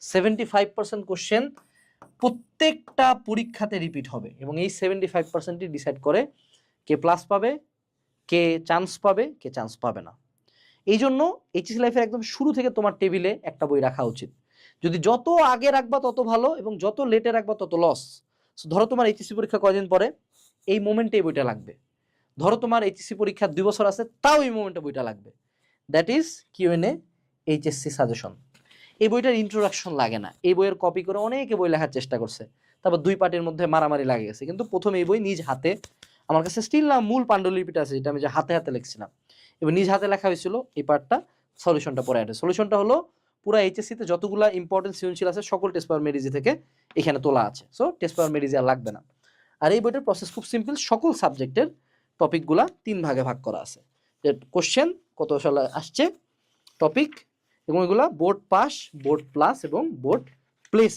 75% question প্রত্যেকটা পরীক্ষাতে repeat হবে এবং এই 75%ই ডিসাইড করে কে প্লাস পাবে, কে চান্স পাবে, কে চান্স পাবে না। এই জন্য এইচএসসি লাইফের একদম শুরু থেকে তোমার টেবিলে একটা বই রাখা উচিত। যদি যত আগে রাখবা তত ভালো এবং যত লেটে রাখবা তত লস। ধরো তোমার এইচএসসি পরীক্ষা কয়দিন পরে, এই মোমেন্টে এই বইটা লাগবে। ধরো তোমার এইচএসসি পরীক্ষা 2 বছর আছে, তাও এই মোমেন্টে বইটা লাগবে। That is QnA HSC suggestion. এই বইটার ইন্ট্রোডাকশন লাগে না, এই বইয়ের কপি করে অনেকে বই লেখার চেষ্টা করছে, তারপর 2 পার্টের মধ্যে মারামারি লাগে গেছে, কিন্তু প্রথমে এই বই নিজ হাতে, আমার কাছে স্টিল না মূল পাণ্ডুলিপিটা আছে যেটা আমি যে হাতে হাতে লিখছিলাম, এবং নিজ হাতে লেখা হয়েছিল। এই পার্টটা সলিউশনটা পরে আছে। সলিউশনটা হলো পুরো এইচএসসিতে যতগুলো ইম্পর্টেন্ট সৃজনশীল আছে সকল টেস্ট পেপার মেডিজি থেকে এখানে তোলা আছে। সো টেস্ট পেপার মেডিজি আর লাগবে না। আর এই বইটার প্রসেস খুব সিম্পল, সকল সাবজেক্টের টপিকগুলা 3 ভাগে ভাগ করা আছে। যে কোশ্চেন কত সালে আসছে, টপিক, এবং এগুলা বোর্ড পাস, বোর্ড প্লাস এবং বোর্ড প্লেস